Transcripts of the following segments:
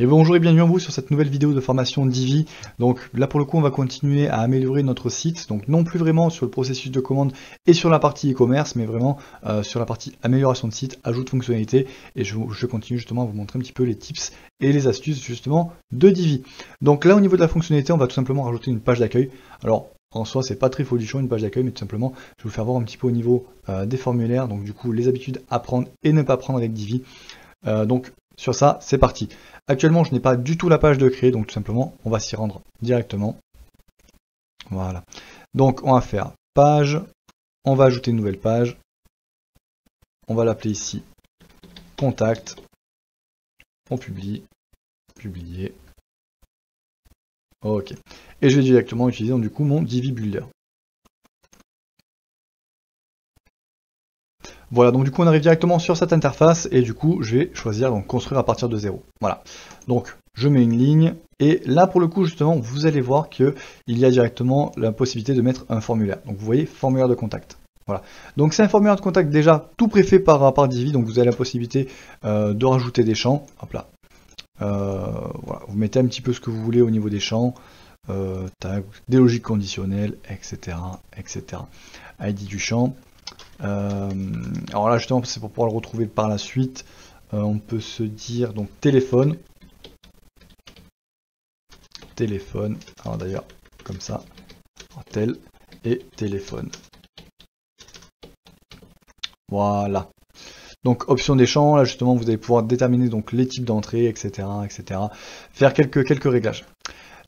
Et bonjour et bienvenue à vous sur cette nouvelle vidéo de formation Divi. Donc là pour le coup on va continuer à améliorer notre site, donc non plus vraiment sur le processus de commande et sur la partie e-commerce, mais vraiment sur la partie amélioration de site, ajout de fonctionnalités, et je continue justement à vous montrer un petit peu les tips et les astuces justement de Divi. Donc là au niveau de la fonctionnalité on va tout simplement rajouter une page d'accueil. Alors en soi c'est pas très folichon une page d'accueil, mais tout simplement je vais vous faire voir un petit peu au niveau des formulaires, donc du coup les habitudes à prendre et ne pas prendre avec Divi. Donc sur ça c'est parti. Actuellement, je n'ai pas du tout la page de créer, donc tout simplement, on va s'y rendre directement. Voilà. Donc, on va faire page, on va ajouter une nouvelle page, on va l'appeler ici contact, on publie, publier. Ok. Et je vais directement utiliser donc, du coup mon Divi Builder. Voilà, donc du coup on arrive directement sur cette interface et du coup je vais choisir donc construire à partir de 0. Voilà. Donc je mets une ligne et là pour le coup justement vous allez voir qu'il y a directement la possibilité de mettre un formulaire. Donc vous voyez formulaire de contact. Voilà. Donc c'est un formulaire de contact déjà tout préfet par Divi, donc vous avez la possibilité de rajouter des champs. Hop là. Voilà. Vous mettez un petit peu ce que vous voulez au niveau des champs, tag, des logiques conditionnelles, etc. etc. ID du champ. Alors là justement c'est pour pouvoir le retrouver par la suite. On peut se dire donc téléphone, alors d'ailleurs comme ça, tel et téléphone. Voilà. Donc option des champs, là justement vous allez pouvoir déterminer donc les types d'entrée, etc., etc. Faire quelques réglages.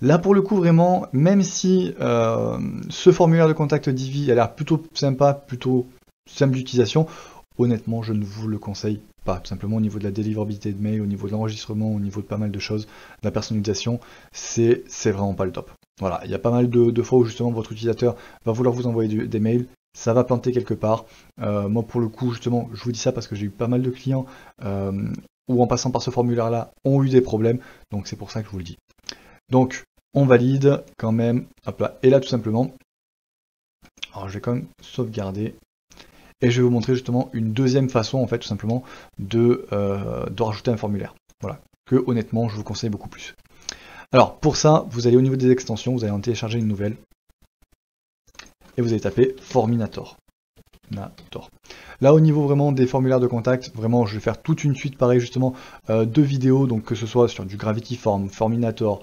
Là pour le coup vraiment, même si ce formulaire de contact Divi a l'air plutôt sympa, plutôt simple d'utilisation, honnêtement je ne vous le conseille pas. Tout simplement au niveau de la délivrabilité de mail, au niveau de l'enregistrement, au niveau de pas mal de choses, de la personnalisation, c'est vraiment pas le top. Voilà, il y a pas mal de fois où justement votre utilisateur va vouloir vous envoyer des mails, ça va planter quelque part. Moi pour le coup justement, je vous dis ça parce que j'ai eu pas mal de clients où en passant par ce formulaire là ont eu des problèmes, donc c'est pour ça que je vous le dis. Donc on valide quand même, hop là, et là tout simplement, alors je vais quand même sauvegarder. Et je vais vous montrer justement une deuxième façon, en fait, tout simplement, de rajouter un formulaire. Voilà, que honnêtement, je vous conseille beaucoup plus. Alors, pour ça, vous allez au niveau des extensions, vous allez en télécharger une nouvelle. Et vous allez taper Forminator. Là, au niveau vraiment des formulaires de contact, vraiment, je vais faire toute une suite, pareil, justement, de vidéos, donc que ce soit sur du Gravity Form, Forminator,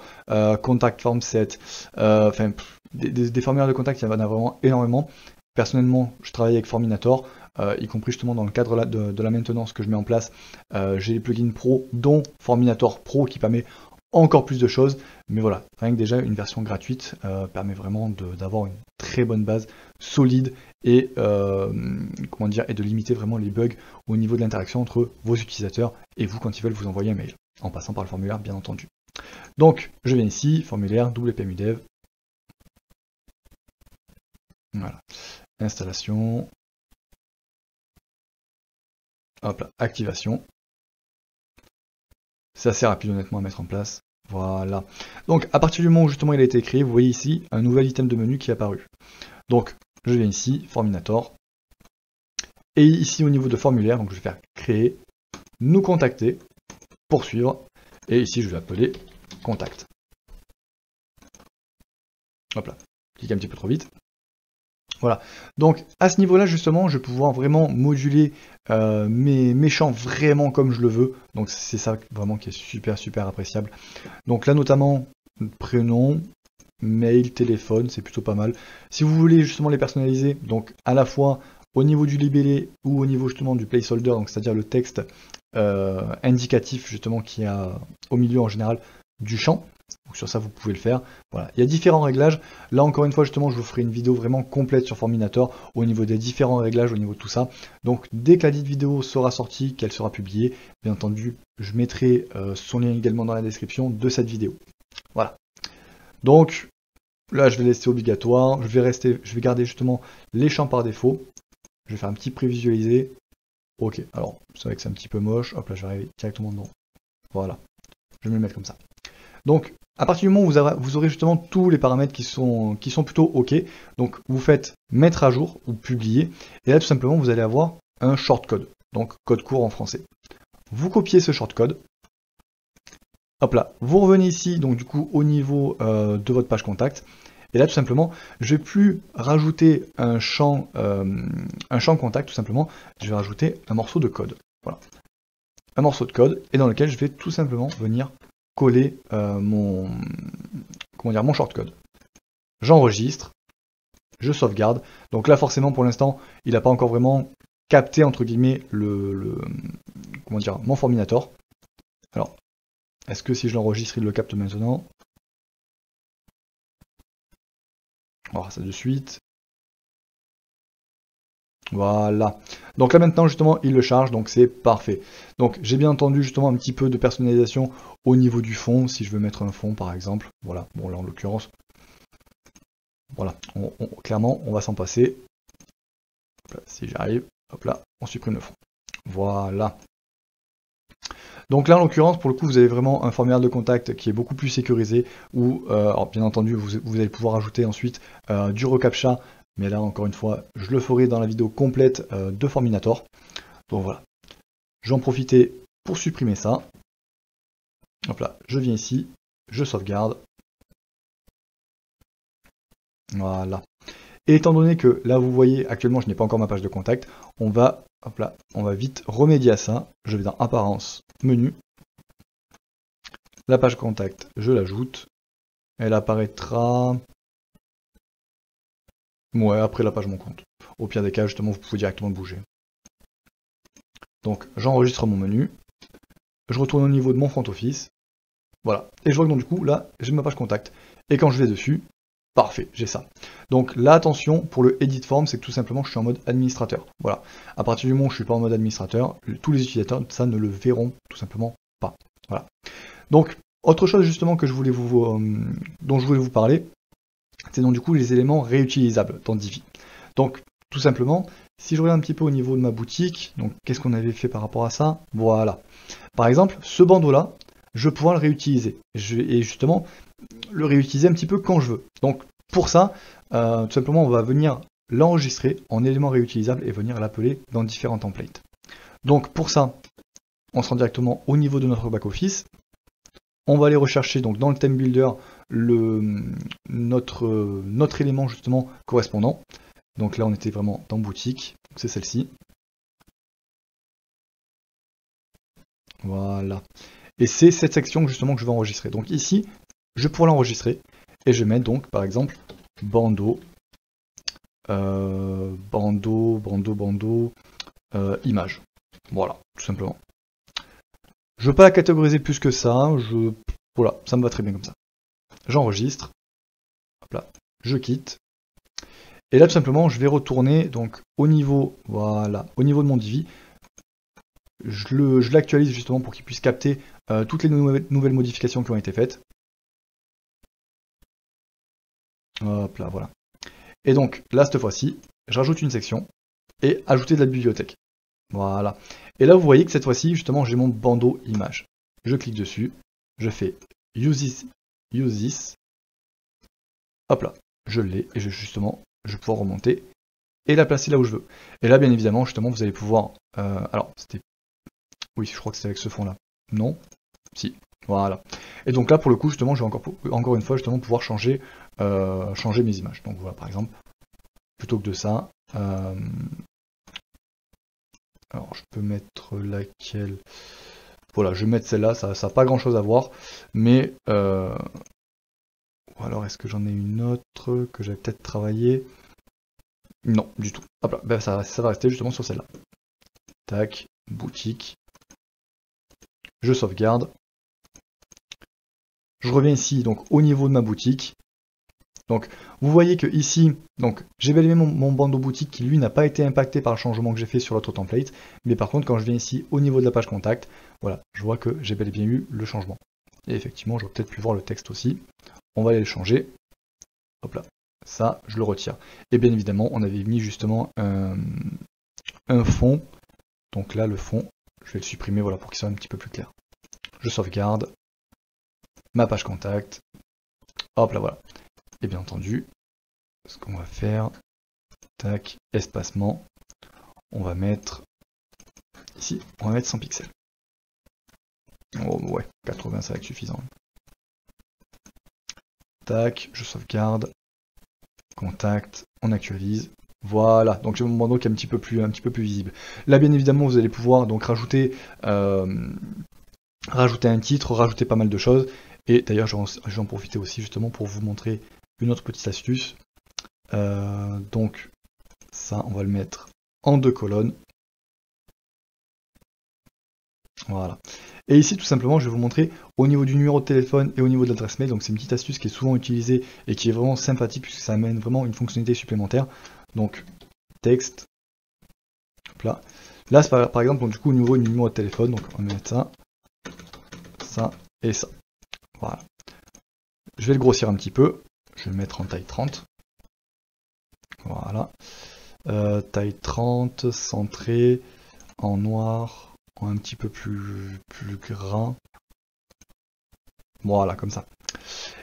Contact Form Set, enfin, des formulaires de contact, il y en a vraiment énormément. Personnellement, je travaille avec Forminator, y compris justement dans le cadre de la maintenance que je mets en place. J'ai les plugins pro, dont Forminator Pro qui permet encore plus de choses. Mais voilà, rien que déjà une version gratuite permet vraiment d'avoir une très bonne base solide et, comment dire, et de limiter vraiment les bugs au niveau de l'interaction entre vos utilisateurs et vous quand ils veulent vous envoyer un mail, en passant par le formulaire bien entendu. Donc, je viens ici, formulaire, WPMUDev. Voilà. Installation. Hop là, activation. C'est assez rapide honnêtement à mettre en place. Voilà. Donc à partir du moment où justement il a été créé, vous voyez ici un nouvel item de menu qui est apparu. Donc je viens ici, Forminator. Et ici au niveau de formulaire, donc je vais faire créer, nous contacter, poursuivre. Et ici je vais appeler contact. Hop là, clique un petit peu trop vite. Voilà, donc à ce niveau-là justement, je vais pouvoir vraiment moduler mes champs vraiment comme je le veux. Donc c'est ça vraiment qui est super appréciable. Donc là notamment, prénom, mail, téléphone, c'est plutôt pas mal. Si vous voulez justement les personnaliser, donc à la fois au niveau du libellé ou au niveau justement du placeholder, donc c'est-à-dire le texte indicatif justement qui a au milieu en général du champ. Donc sur ça vous pouvez le faire. Voilà, il y a différents réglages. Là encore une fois justement je vous ferai une vidéo vraiment complète sur Forminator au niveau des différents réglages, au niveau de tout ça. Donc dès que la dite vidéo sera sortie, qu'elle sera publiée, bien entendu je mettrai son lien également dans la description de cette vidéo. Voilà. Donc là je vais laisser obligatoire, je vais garder justement les champs par défaut. Je vais faire un petit prévisualiser. Ok, alors c'est vrai que c'est un petit peu moche. Hop là je vais arriver directement dedans. Voilà, je vais me le mettre comme ça. Donc, à partir du moment où vous aurez justement tous les paramètres qui sont plutôt OK, donc vous faites mettre à jour ou publier, et là tout simplement vous allez avoir un shortcode, donc code court en français. Vous copiez ce shortcode, Hop là, vous revenez ici, donc du coup au niveau de votre page contact. Et là tout simplement, je vais plus rajouter un champ contact, tout simplement, je vais rajouter un morceau de code. Voilà. Un morceau de code, et dans lequel je vais tout simplement venir coller mon shortcode. J'enregistre, je sauvegarde. Donc là forcément pour l'instant, il n'a pas encore vraiment capté entre guillemets mon Forminator. Alors, est-ce que si je l'enregistre, il le capte maintenant? On va voir ça de suite. Voilà. Donc là maintenant justement il le charge, donc c'est parfait. Donc j'ai bien entendu justement un petit peu de personnalisation au niveau du fond, si je veux mettre un fond par exemple. Voilà, bon là en l'occurrence, voilà, clairement on va s'en passer. Hop là, si j'arrive, hop là, on supprime le fond. Voilà. Donc là en l'occurrence pour le coup vous avez vraiment un formulaire de contact qui est beaucoup plus sécurisé, où alors, bien entendu vous allez pouvoir ajouter ensuite du reCAPTCHA. Mais là, encore une fois, je le ferai dans la vidéo complète de Forminator. Donc voilà. Je vais en profiter pour supprimer ça. Hop là, je viens ici, je sauvegarde. Voilà. Et étant donné que là, vous voyez, actuellement, je n'ai pas encore ma page de contact, on va vite remédier à ça. Je vais dans Apparence, Menu. La page contact, je l'ajoute. Elle apparaîtra... Ouais, après la page Mon compte. Au pire des cas, justement, vous pouvez directement bouger. Donc, j'enregistre mon menu. Je retourne au niveau de mon front office. Voilà. Et je vois que donc, du coup, là, j'ai ma page contact. Et quand je vais dessus, parfait, j'ai ça. Donc là, attention, pour le Edit Form, c'est que tout simplement, je suis en mode administrateur. Voilà. À partir du moment où je ne suis pas en mode administrateur, tous les utilisateurs, ça ne le verront tout simplement pas. Voilà. Donc, autre chose justement que je voulais dont je voulais vous parler, c'est donc du coup les éléments réutilisables dans Divi. Donc, tout simplement, si je regarde un petit peu au niveau de ma boutique, donc qu'est-ce qu'on avait fait par rapport à ça? Voilà. Par exemple, ce bandeau-là, je vais pouvoir le réutiliser. Et justement, le réutiliser un petit peu quand je veux. Donc, pour ça, tout simplement, on va venir l'enregistrer en élément réutilisable et venir l'appeler dans différents templates. Donc, pour ça, on se rend directement au niveau de notre back-office. On va aller rechercher donc dans le theme builder notre élément justement correspondant. Donc là on était vraiment dans boutique, c'est celle-ci. Voilà. Et c'est cette section justement que je vais enregistrer. Donc ici, je pourrais l'enregistrer et je vais mettre donc par exemple bandeau, image. Voilà, tout simplement. Je ne veux pas la catégoriser plus que ça, voilà, ça me va très bien comme ça. J'enregistre, hop là, je quitte. Et là tout simplement je vais retourner donc au niveau, voilà, au niveau de mon Divi. Je l'actualise justement pour qu'il puisse capter toutes les nouvelles modifications qui ont été faites. Hop là, voilà. Et donc là cette fois-ci, je rajoute une section et ajouter de la bibliothèque. Voilà. Et là vous voyez que cette fois-ci justement j'ai mon bandeau image. Je clique dessus, je fais use this. Hop là, je l'ai et justement je vais pouvoir remonter et la placer là où je veux. Et là bien évidemment justement vous allez pouvoir, alors c'était, oui je crois que c'était avec ce fond là, non, si, voilà. Et donc là pour le coup justement je vais encore une fois justement pouvoir changer mes images. Donc voilà par exemple, plutôt que de ça, alors je peux mettre laquelle, voilà je vais mettre celle-là, ça n'a pas grand chose à voir, mais ou alors est-ce que j'en ai une autre que j'avais peut-être travaillé? Non, du tout. Hop là, ben ça va rester justement sur celle-là. Tac, boutique. Je sauvegarde. Je reviens ici, donc au niveau de ma boutique. Donc, vous voyez que ici, donc j'ai bel et bien mon bandeau boutique qui lui n'a pas été impacté par le changement que j'ai fait sur l'autre template. Mais par contre, quand je viens ici au niveau de la page contact, voilà, je vois que j'ai bel et bien eu le changement. Et effectivement, j'aurais peut-être pu voir le texte aussi. On va aller le changer. Hop là. Ça, je le retire. Et bien évidemment, on avait mis justement un fond. Donc là, le fond, je vais le supprimer voilà, pour qu'il soit un petit peu plus clair. Je sauvegarde. Ma page contact. Hop là, voilà. Et bien entendu, ce qu'on va faire, tac, espacement, on va mettre ici, on va mettre 100 pixels. Oh, ouais, 80 ça va être suffisant. Tac, je sauvegarde. Contact, on actualise. Voilà, donc j'ai mon bandeau qui est un petit peu plus visible. Là, bien évidemment, vous allez pouvoir donc rajouter un titre, rajouter pas mal de choses. Et d'ailleurs, je vais en profiter aussi justement pour vous montrer une autre petite astuce. Donc, ça, on va le mettre en 2 colonnes. Voilà. Et ici, tout simplement, je vais vous montrer au niveau du numéro de téléphone et au niveau de l'adresse mail. Donc, c'est une petite astuce qui est souvent utilisée et qui est vraiment sympathique puisque ça amène vraiment une fonctionnalité supplémentaire. Donc, texte. Hop là. Là, c'est par exemple, donc, du coup, au niveau du numéro de téléphone. Donc, on va mettre ça, ça et ça. Voilà. Je vais le grossir un petit peu. Je vais le mettre en taille 30. Voilà. Taille 30, centré, en noir, en un petit peu plus gras. Voilà, comme ça.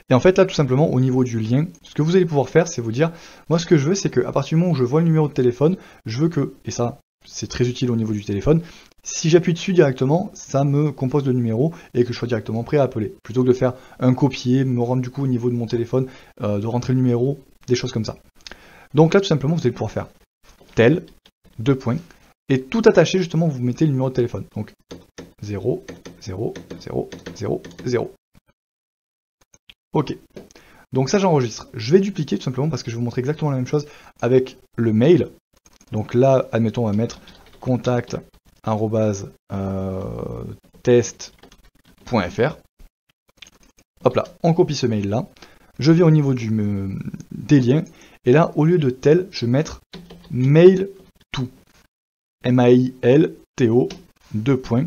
Et en fait, là, tout simplement, au niveau du lien, ce que vous allez pouvoir faire, c'est vous dire, moi, ce que je veux, c'est qu'à partir du moment où je vois le numéro de téléphone, je veux que, et ça, c'est très utile au niveau du téléphone, si j'appuie dessus directement, ça me compose le numéro et que je sois directement prêt à appeler. Plutôt que de faire un copier, me rendre du coup au niveau de mon téléphone, de rentrer le numéro, des choses comme ça. Donc là, tout simplement, vous allez pouvoir faire tel, 2 points, et tout attaché, justement, vous mettez le numéro de téléphone. Donc 0, 0, 0, 0, 0. Ok. Donc ça, j'enregistre. Je vais dupliquer tout simplement parce que je vais vous montrer exactement la même chose avec le mail. Donc là, admettons, on va mettre contact @test.fr. Hop là, on copie ce mail là. Je viens au niveau des liens. Et là, au lieu de tel, je vais mettre mail to. M-A-I-L-T-O, 2 points.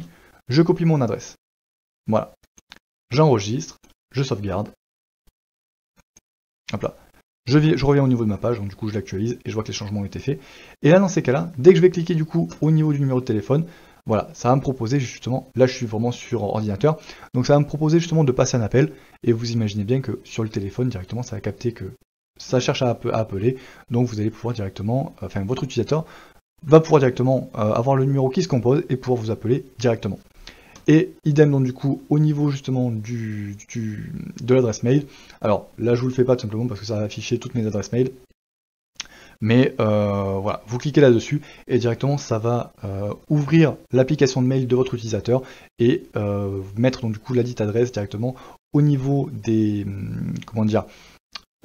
Je copie mon adresse. Voilà. J'enregistre, je sauvegarde. Hop là. Je reviens au niveau de ma page, donc du coup je l'actualise et je vois que les changements ont été faits. Et là, dans ces cas-là, dès que je vais cliquer du coup au niveau du numéro de téléphone, voilà, ça va me proposer justement, là je suis vraiment sur ordinateur, donc ça va me proposer justement de passer un appel. Et vous imaginez bien que sur le téléphone, directement, ça va capter que ça cherche à appeler. Donc vous allez pouvoir directement, enfin votre utilisateur va pouvoir directement avoir le numéro qui se compose et pouvoir vous appeler directement. Et idem donc du coup au niveau justement de l'adresse mail. Alors là je vous le fais pas tout simplement parce que ça va afficher toutes mes adresses mail. Mais voilà, vous cliquez là-dessus et directement ça va ouvrir l'application de mail de votre utilisateur et mettre donc du coup la dite adresse directement au niveau des comment dire,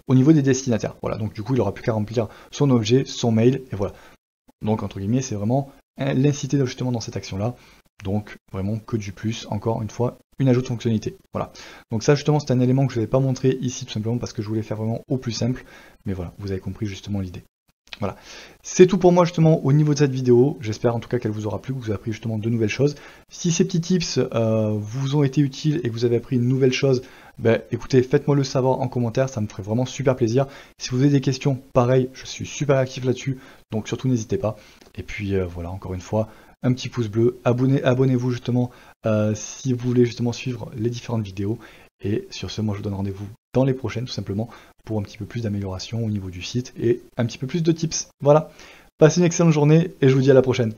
au niveau des destinataires. Voilà, donc du coup il aura plus qu'à remplir son objet, son mail et voilà. Donc entre guillemets c'est vraiment l'inciter justement dans cette action là. Donc vraiment que du plus, encore une fois, une ajout de fonctionnalité. Voilà. Donc ça justement c'est un élément que je ne vais pas montrer ici tout simplement parce que je voulais faire vraiment au plus simple. Mais voilà, vous avez compris justement l'idée. Voilà. C'est tout pour moi justement au niveau de cette vidéo. J'espère en tout cas qu'elle vous aura plu, que vous avez appris justement de nouvelles choses. Si ces petits tips vous ont été utiles et que vous avez appris une nouvelle chose, ben, écoutez, faites-moi le savoir en commentaire, ça me ferait vraiment super plaisir. Si vous avez des questions, pareil, je suis super actif là-dessus, donc surtout n'hésitez pas. Et puis voilà, encore une fois, un petit pouce bleu, abonnez-vous justement si vous voulez justement suivre les différentes vidéos. Et sur ce, moi je vous donne rendez-vous dans les prochaines tout simplement pour un petit peu plus d'amélioration au niveau du site et un petit peu plus de tips. Voilà, passez une excellente journée et je vous dis à la prochaine.